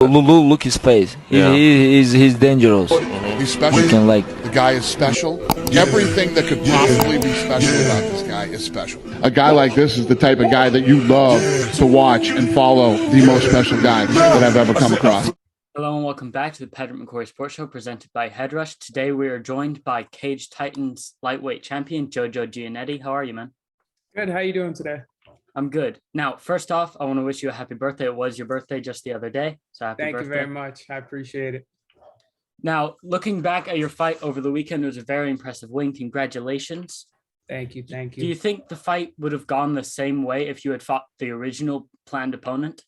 Look his face. Yeah. He's dangerous. He's special. You can like. The guy is special. Everything that could possibly be special about this guy is special. A guy like this is the type of guy that you love to watch and follow. The most special guy that I've ever come across. Hello and welcome back to the Pedrick McCoy Sports Show presented by Headrush. Today we are joined by Cage Titans lightweight champion Joe Joe Giannetti. How are you, man? Good. How you doing today? I'm good. Now, first off, I want to wish you a happy birthday. It was your birthday just the other day, so happy birthday. Thank you very much. I appreciate it. Now, looking back at your fight over the weekend, it was a very impressive win. Congratulations. Thank you. Thank you. Do you think the fight would have gone the same way if you had fought the original planned opponent?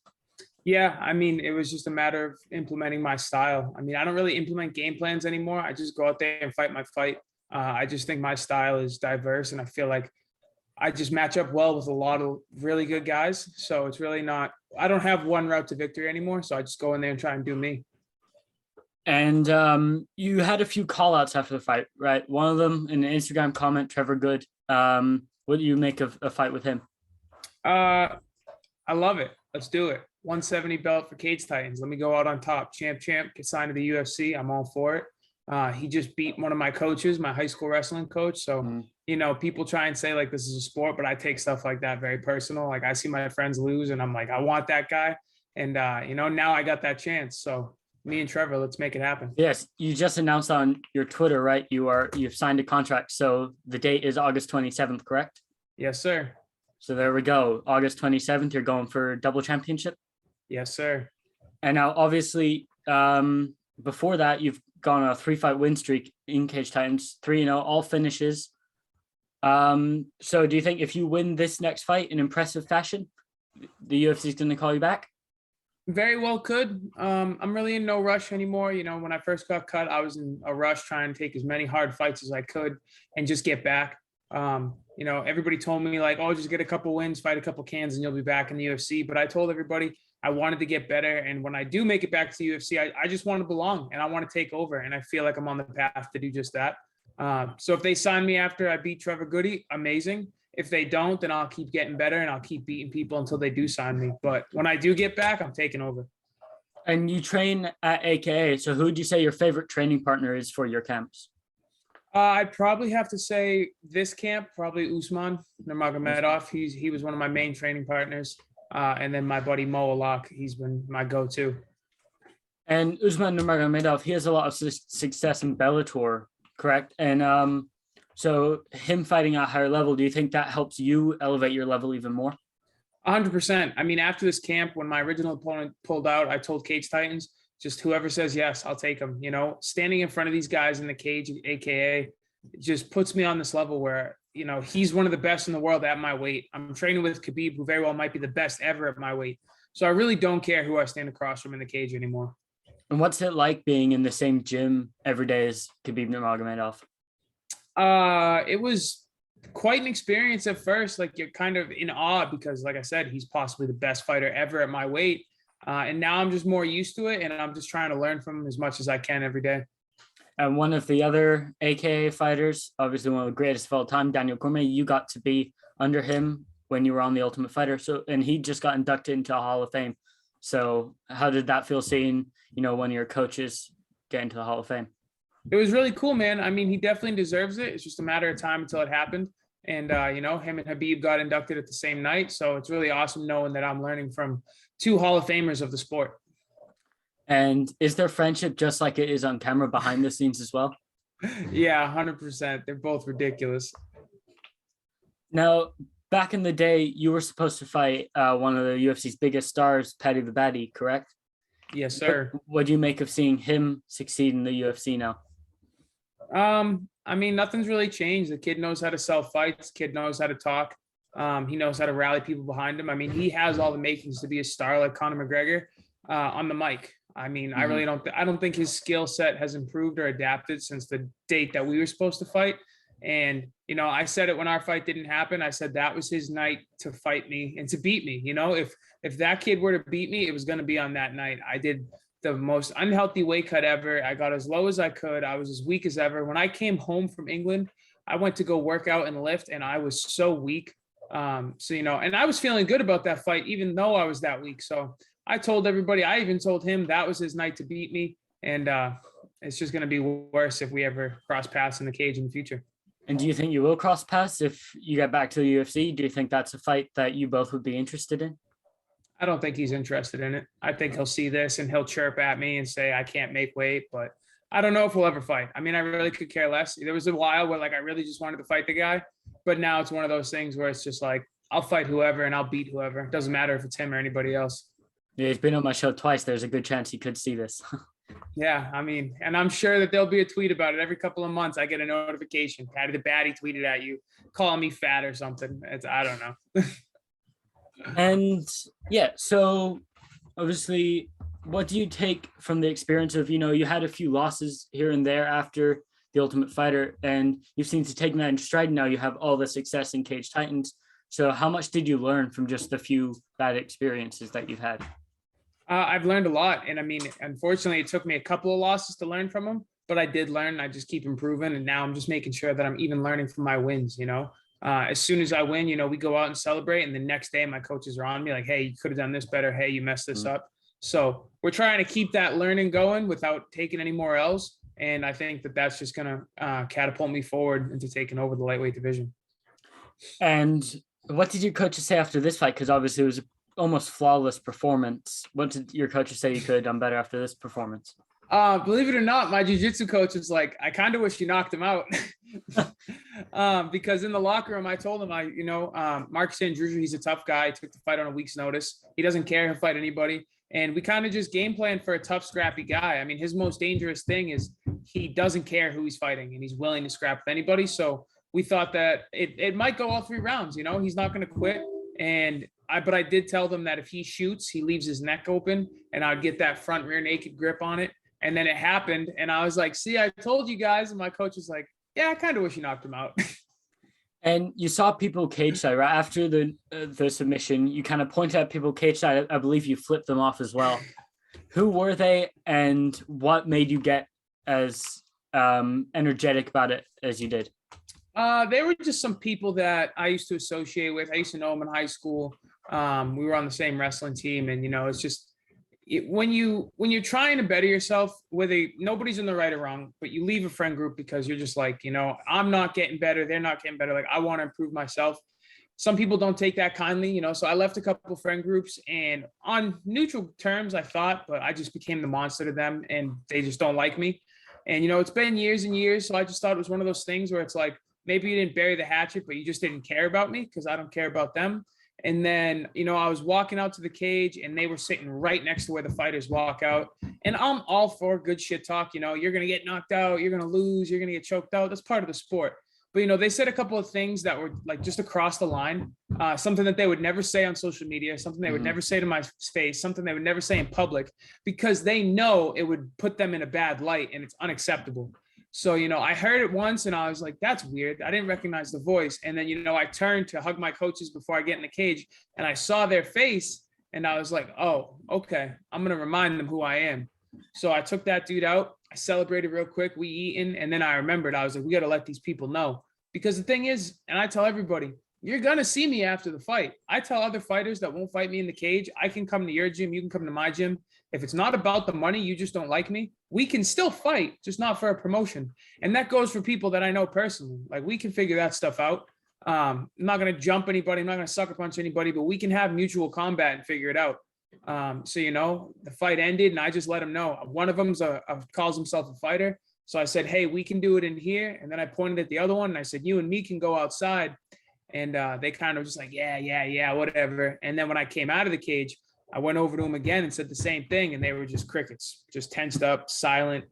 Yeah, I mean, it was just a matter of implementing my style. I mean, I don't really implement game plans anymore. I just go out there and fight my fight. I just think my style is diverse, and I feel like I just match up well with a lot of really good guys. So it's really not, I don't have one route to victory anymore. So I just go in there and try and do me. And you had a few call outs after the fight, right? One of them in an Instagram comment, Trevor Good. What do you make of a fight with him? I love it. Let's do it. 170 belt for Cage Titans. Let me go out on top. Champ, get signed to the UFC. I'm all for it. He just beat one of my coaches, my high school wrestling coach. So, you know, people try and say like this is a sport, but I take stuff like that very personal. Like I see my friends lose and I'm like, I want that guy. And, you know, now I got that chance. So me and Trevor, let's make it happen. Yes. You just announced on your Twitter, right? You've signed a contract. So the date is August 27th, correct? Yes, sir. So there we go. August 27th, you're going for double championship. Yes, sir. And now obviously before that, you've gone on a 3-fight win streak in Cage Titans, 3-0, all finishes. So do you think if you win this next fight in impressive fashion, the UFC is going to call you back? Very well could. I'm really in no rush anymore. You know, when I first got cut, I was in a rush trying to take as many hard fights as I could and just get back. You know, everybody told me like, oh, just get a couple wins, fight a couple cans and you'll be back in the UFC. But I told everybody I wanted to get better. And when I do make it back to the UFC, I just want to belong and I want to take over. And I feel like I'm on the path to do just that. So if they sign me after I beat Trevor Goody, amazing. If they don't, then I'll keep getting better and I'll keep beating people until they do sign me. But when I do get back, I'm taking over. And you train at AKA. So who would you say your favorite training partner is for your camps? I'd probably have to say this camp, probably Usman Nurmagomedov. He was one of my main training partners. And then my buddy Mo Alak, he's been my go-to. And Usman Nurmagomedov, he has a lot of success in Bellator, correct? And so him fighting at a higher level, do you think that helps you elevate your level even more? 100%. I mean, after this camp, when my original opponent pulled out, I told Cage Titans, just whoever says yes, I'll take them. You know, standing in front of these guys in the cage, AKA, just puts me on this level where, you know, he's one of the best in the world at my weight. I'm training with Khabib, who very well might be the best ever at my weight. So I really don't care who I stand across from in the cage anymore. And what's it like being in the same gym every day as Khabib Nurmagomedov? It was quite an experience at first. Like you're kind of in awe because, like I said, he's possibly the best fighter ever at my weight. And now I'm just more used to it, and I'm just trying to learn from him as much as I can every day. And one of the other AKA fighters, obviously one of the greatest of all time, Daniel Cormier, you got to be under him when you were on The Ultimate Fighter. So, and he just got inducted into a Hall of Fame. So how did that feel seeing, you know, one of your coaches get into the Hall of Fame? It was really cool, man. I mean, he definitely deserves it. It's just a matter of time until it happened. And, you know, him and Khabib got inducted at the same night. So it's really awesome knowing that I'm learning from two Hall of Famers of the sport. And is their friendship just like it is on camera behind the scenes as well? Yeah, 100%. They're both ridiculous. Now, back in the day, you were supposed to fight one of the UFC's biggest stars, Paddy the Baddy, correct? Yes, sir. What do you make of seeing him succeed in the UFC now? I mean, nothing's really changed. The kid knows how to sell fights. The kid knows how to talk. He knows how to rally people behind him. I mean, he has all the makings to be a star like Conor McGregor on the mic. I mean, I really don't think his skill set has improved or adapted since the date that we were supposed to fight. And, you know, I said it when our fight didn't happen. I said that was his night to fight me and to beat me. You know, if that kid were to beat me, it was going to be on that night. I did the most unhealthy weight cut ever. I got as low as I could. I was as weak as ever. When I came home from England, I went to go work out and lift, and I was so weak. So, you know, and I was feeling good about that fight, even though I was that weak. So I told everybody, I even told him that was his night to beat me. And it's just going to be worse if we ever cross paths in the cage in the future. And do you think you will cross paths if you get back to the UFC? Do you think that's a fight that you both would be interested in? I don't think he's interested in it. I think he'll see this and he'll chirp at me and say, I can't make weight, but I don't know if we'll ever fight. I mean, I really could care less. There was a while where like, I really just wanted to fight the guy, but now it's one of those things where it's just like, I'll fight whoever and I'll beat whoever. It doesn't matter if it's him or anybody else. Yeah, he's been on my show twice. There's a good chance he could see this. Yeah, I mean, and I'm sure that there'll be a tweet about it every couple of months. I get a notification. Patty the Batty tweeted at you, calling me fat or something. I don't know. And yeah, so obviously, what do you take from the experience of, you had a few losses here and there after the Ultimate Fighter, and you seem to take that in stride. Now you have all the success in Cage Titans. So how much did you learn from just the few bad experiences that you've had? I've learned a lot. And I mean, unfortunately, it took me a couple of losses to learn from them, but I did learn. I just keep improving. And now I'm just making sure that I'm even learning from my wins, As soon as I win, we go out and celebrate. And the next day, my coaches are on me like, hey, you could have done this better. Hey, you messed this up. So we're trying to keep that learning going without taking any more L's. And I think that that's just going to catapult me forward into taking over the lightweight division. And what did your coaches say after this fight? Because obviously it was almost flawless performance. What did your coaches say you could have done better after this performance? Believe it or not, my jiu-jitsu coach was like, I kind of wish you knocked him out. Because in the locker room, I told him, Marcus Andrews, he's a tough guy. He took the fight on a week's notice. He doesn't care. He'll fight anybody. And we kind of just game plan for a tough, scrappy guy. I mean, his most dangerous thing is he doesn't care who he's fighting and he's willing to scrap with anybody. So we thought that it might go all 3 rounds, he's not going to quit. But I did tell them that if he shoots, he leaves his neck open and I'd get that front rear naked grip on it. And then it happened. And I was like, see, I told you guys. And my coach was like, yeah, I kind of wish you knocked him out. And you saw people cage side right after the submission. You kind of pointed at people cage side. I believe you flipped them off as well. Who were they, and what made you get as energetic about it as you did? They were just some people that I used to associate with. I used to know them in high school. We were on the same wrestling team, and it's just when you're trying to better yourself, whether nobody's in the right or wrong, but you leave a friend group because you're just like, I'm not getting better, they're not getting better. Like, I want to improve myself. Some people don't take that kindly, so I left a couple friend groups and on neutral terms, I thought, but I just became the monster to them and they just don't like me. And, it's been years and years. So I just thought it was one of those things where it's like, maybe you didn't bury the hatchet, but you just didn't care about me because I don't care about them. And then, I was walking out to the cage and they were sitting right next to where the fighters walk out. And I'm all for good shit talk. You're going to get knocked out. You're going to lose. You're going to get choked out. That's part of the sport. But, they said a couple of things that were like just across the line, something that they would never say on social media, something they would never say to my face, something they would never say in public, because they know it would put them in a bad light and it's unacceptable. So, I heard it once and I was like, that's weird. I didn't recognize the voice. And then, I turned to hug my coaches before I get in the cage and I saw their face and I was like, oh, okay, I'm going to remind them who I am. So I took that dude out. I celebrated real quick. We eaten. And then I remembered, I was like, we got to let these people know. Because the thing is, and I tell everybody, you're going to see me after the fight. I tell other fighters that won't fight me in the cage, I can come to your gym. You can come to my gym. If it's not about the money, you just don't like me, we can still fight, just not for a promotion. And that goes for people that I know personally. Like, we can figure that stuff out. I'm not going to jump anybody. I'm not going to sucker punch anybody, but we can have mutual combat and figure it out. So, the fight ended and I just let him know. One of them calls himself a fighter. So I said, hey, we can do it in here. And then I pointed at the other one and I said, you and me can go outside. And they kind of just like, yeah, whatever. And then when I came out of the cage, I went over to him again and said the same thing. And they were just crickets, just tensed up, silent.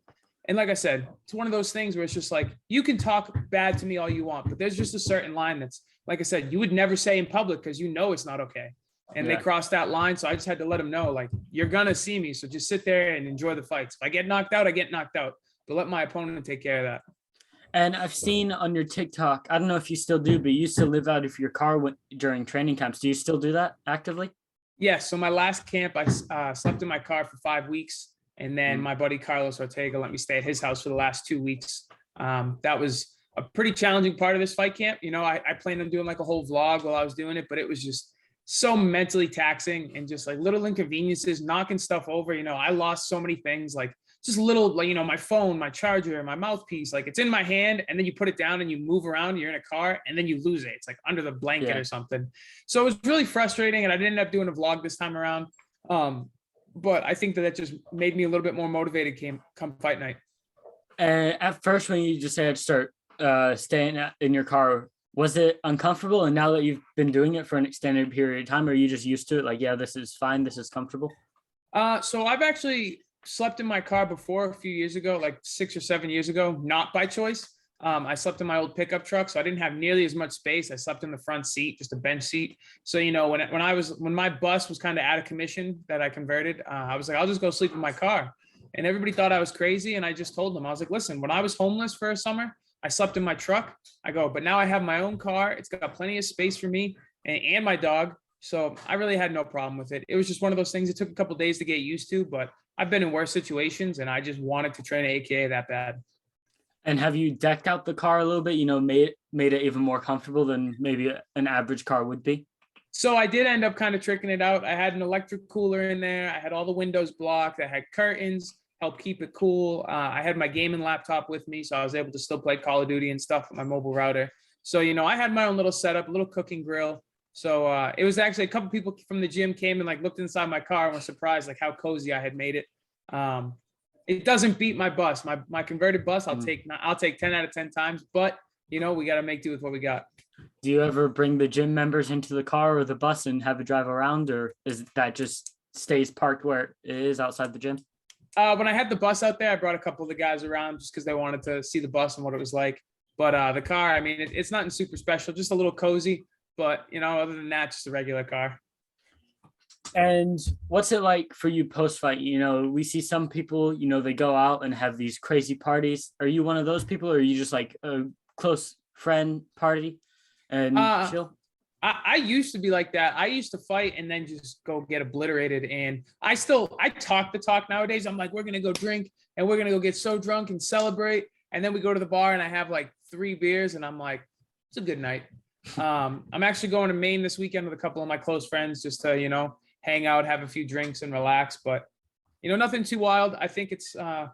And like I said, it's one of those things where it's just like, you can talk bad to me all you want, but there's just a certain line that's, like I said, you would never say in public because it's not okay. And they crossed that line. So I just had to let them know, like, you're going to see me. So just sit there and enjoy the fights. If I get knocked out, I get knocked out. But let my opponent take care of that. And I've seen on your TikTok, I don't know if you still do, but you used to live out of your car during training camps. Do you still do that actively? Yes. So my last camp, I slept in my car for 5 weeks. And then my buddy Carlos Ortega let me stay at his house for the last 2 weeks. That was a pretty challenging part of this fight camp. I planned on doing like a whole vlog while I was doing it, but it was just so mentally taxing and just like little inconveniences, knocking stuff over. I lost so many things, like just little, like, my phone, my charger, my mouthpiece, like it's in my hand and then you put it down and you move around, you're in a car and then you lose it. It's like under the blanket or something. So it was really frustrating and I didn't end up doing a vlog this time around. But I think that just made me a little bit more motivated come fight night. And at first, when you just had to start staying in your car, was it uncomfortable? And now that you've been doing it for an extended period of time, are you just used to it? Like, yeah, this is fine. This is comfortable. So I've actually slept in my car before a few years ago, like 6 or 7 years ago, not by choice. I slept in my old pickup truck, so I didn't have nearly as much space. I slept in the front seat, just a bench seat. So, when my bus was kind of out of commission that I converted, I was like, I'll just go sleep in my car. And everybody thought I was crazy. And I just told them, I was like, listen, when I was homeless for a summer, I slept in my truck. I go, but now I have my own car. It's got plenty of space for me and my dog. So I really had no problem with it. It was just one of those things. It took a couple of days to get used to, but I've been in worse situations and I just wanted to train an AKA that bad. And have you decked out the car a little bit, made it even more comfortable than maybe an average car would be? So I did end up kind of tricking it out. I had an electric cooler in there. I had all the windows blocked. I had curtains, help keep it cool. I had my gaming laptop with me, so I was able to still play Call of Duty and stuff with my mobile router. So, I had my own little setup, a little cooking grill. So it was actually a couple people from the gym came and like looked inside my car and were surprised like how cozy I had made it. It doesn't beat my bus. My converted bus, I'll take 10 out of 10 times, but we got to make do with what we got. Do you ever bring the gym members into the car or the bus and have a drive around, or is that just stays parked where it is outside the gym? When I had the bus out there, I brought a couple of the guys around just because they wanted to see the bus and what it was like. But the car, I mean, it's nothing super special, just a little cozy. But, other than that, just a regular car. And what's it like for you post-fight? We see some people, they go out and have these crazy parties. Are you one of those people, or are you just like a close friend party and chill? I used to be like that. I used to fight and then just go get obliterated. And I talk the talk nowadays. I'm like, we're going to go drink and we're going to go get so drunk and celebrate. And then we go to the bar and I have like 3 beers and I'm like, it's a good night. I'm actually going to Maine this weekend with a couple of my close friends just to, hang out, have a few drinks and relax. But, nothing too wild. I think it's, I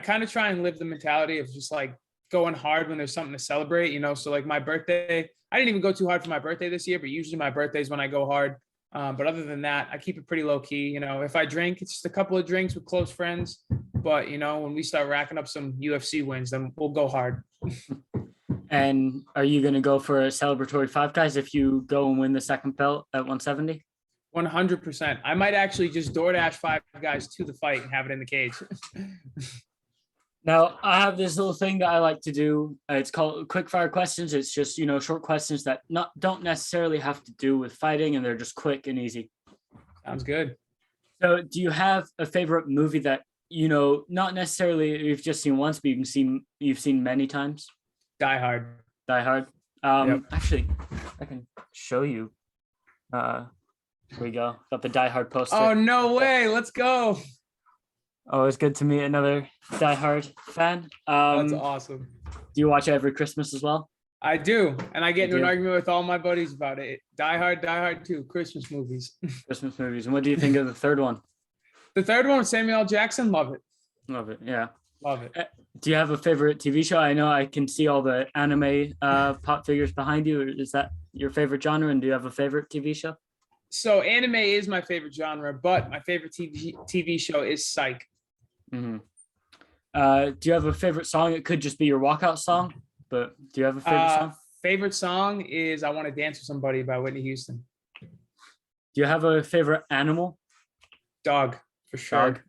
kind of try and live the mentality of just like going hard when there's something to celebrate, so like my birthday, I didn't even go too hard for my birthday this year, but usually my birthday is when I go hard. But other than that, I keep it pretty low key. If I drink, it's just a couple of drinks with close friends. But, when we start racking up some UFC wins, then we'll go hard. And are you going to go for a celebratory Five Guys if you go and win the second belt at 170? 100%. I might actually just DoorDash Five Guys to the fight and have it in the cage. Now, I have this little thing that I like to do. It's called quick fire questions. It's just, short questions that don't necessarily have to do with fighting, and they're just quick and easy. Sounds good. So do you have a favorite movie that, not necessarily you've just seen once, but you've seen many times? Die Hard. Die Hard. Yep. Actually, I can show you. Here we go. Got the Die Hard poster. Oh, no way. Let's go. Always good to meet another Die Hard fan. That's awesome. Do you watch it every Christmas as well? I do. And I get into an argument with all my buddies about it. Die Hard 2, Christmas movies. Christmas movies. And what do you think of the third one? The third one with Samuel L. Jackson, love it. Love it. Yeah. Love it. Do you have a favorite TV show? I know I can see all the anime pop figures behind you. Is that your favorite genre? And do you have a favorite TV show? So anime is my favorite genre, but my favorite TV show is Psych. Mm-hmm. Do you have a favorite song? It could just be your walkout song, but do you have a favorite song? Favorite song is I Want to Dance with Somebody by Whitney Houston. Do you have a favorite animal? Dog, for sure. Dog.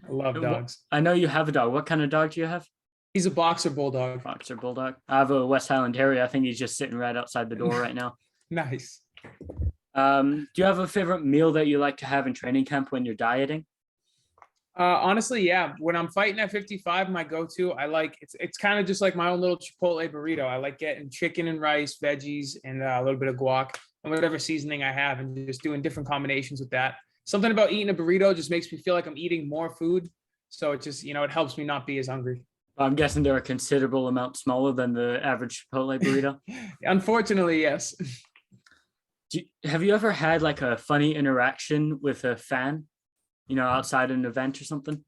I love dogs. I know you have a dog. What kind of dog do you have? He's a boxer bulldog. Boxer bulldog. I have a West Highland Terrier. I think he's just sitting right outside the door right now. Nice. Do you have a favorite meal that you like to have in training camp when you're dieting? Honestly, yeah. When I'm fighting at 55, my go-to, I like it's kind of just like my own little Chipotle burrito. I like getting chicken and rice, veggies, and a little bit of guac and whatever seasoning I have, and just doing different combinations with that. Something about eating a burrito just makes me feel like I'm eating more food. So it just, it helps me not be as hungry. I'm guessing they're a considerable amount smaller than the average Chipotle burrito. Unfortunately, yes. Do Have you ever had like a funny interaction with a fan, outside an event or something?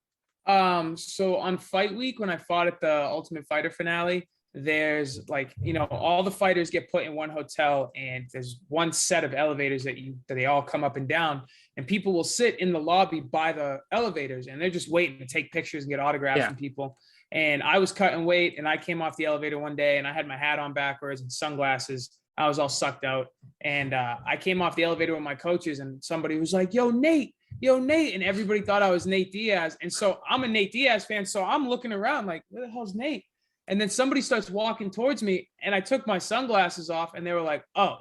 So on fight week, when I fought at the Ultimate Fighter finale, there's like, all the fighters get put in one hotel and there's one set of elevators that they all come up and down, and people will sit in the lobby by the elevators and they're just waiting to take pictures and get autographs from people. And I was cutting weight and I came off the elevator one day and I had my hat on backwards and sunglasses. I was all sucked out. And I came off the elevator with my coaches and somebody was like, yo, Nate. And everybody thought I was Nate Diaz. And so I'm a Nate Diaz fan. So I'm looking around like, where the hell's Nate? And then somebody starts walking towards me and I took my sunglasses off and they were like, oh.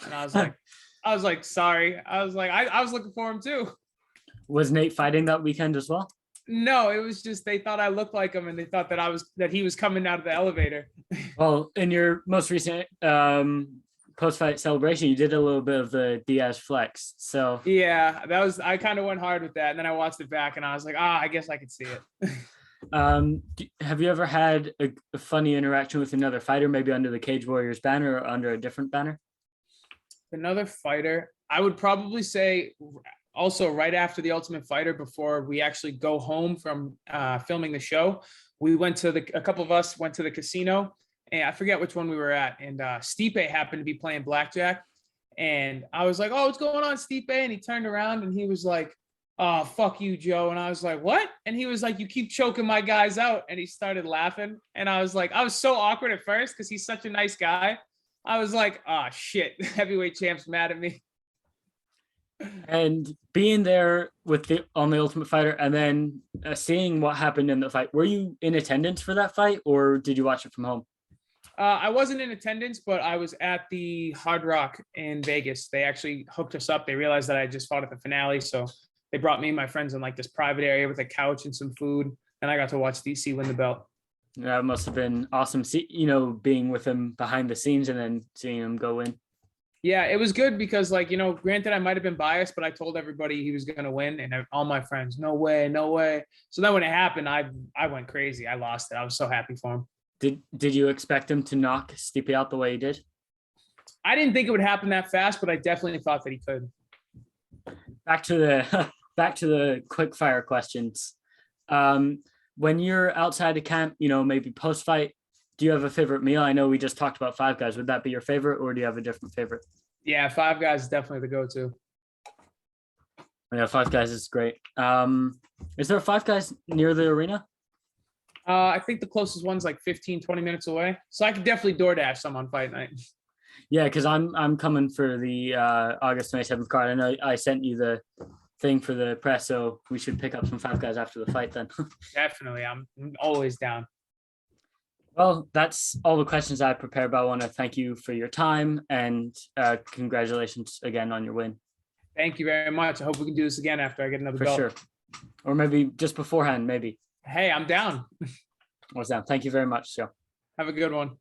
And I was like, sorry. I was like, I was looking for him too. Was Nate fighting that weekend as well? No, it was just they thought I looked like him and they thought that he was coming out of the elevator. Well, in your most recent post-fight celebration, you did a little bit of the Diaz flex. So yeah, I kind of went hard with that. And then I watched it back and I was like, I guess I could see it. Have you ever had a funny interaction with another fighter, maybe under the Cage Warriors banner or under a different banner? Another fighter, I would probably say also right after the Ultimate Fighter, before we actually go home from filming the show, a couple of us went to the casino, and I forget which one we were at, and Stipe happened to be playing blackjack, and I was like, oh, what's going on, Stipe? And he turned around and he was like, oh, fuck you, Joe. And I was like, what? And he was like, you keep choking my guys out. And he started laughing. And I was like, I was so awkward at first because he's such a nice guy. I was like, oh, shit, heavyweight champ's mad at me. And being there on the Ultimate Fighter and then seeing what happened in the fight, were you in attendance for that fight or did you watch it from home? I wasn't in attendance, but I was at the Hard Rock in Vegas. They actually hooked us up. They realized that I just fought at the finale. So they brought me and my friends in like this private area with a couch and some food. And I got to watch DC win the belt. That must have been awesome. Being with him behind the scenes and then seeing him go in. Yeah, it was good because granted, I might've been biased, but I told everybody he was going to win and all my friends, no way, no way. So then when it happened, I went crazy. I lost it. I was so happy for him. Did you expect him to knock Stipe out the way he did? I didn't think it would happen that fast, but I definitely thought that he could. Back to the quick fire questions. When you're outside of camp, maybe post fight, do you have a favorite meal? I know we just talked about Five Guys. Would that be your favorite, or do you have a different favorite? Yeah, Five Guys is definitely the go-to. Yeah, Five Guys is great. Is there a Five Guys near the arena? I think the closest one's like 15, 20 minutes away. So I could definitely DoorDash some on fight night. Yeah, because I'm coming for the August 27th card. I know I sent you the thing for the press, so we should pick up some Five Guys after the fight then. Definitely. I'm always down. Well, that's all the questions I prepared, but I want to thank you for your time and congratulations again on your win. Thank you very much. I hope we can do this again after I get another For belt. sure. Or maybe just beforehand, maybe. Hey, I'm down. What's down? Thank you very much, Joe. Have a good one.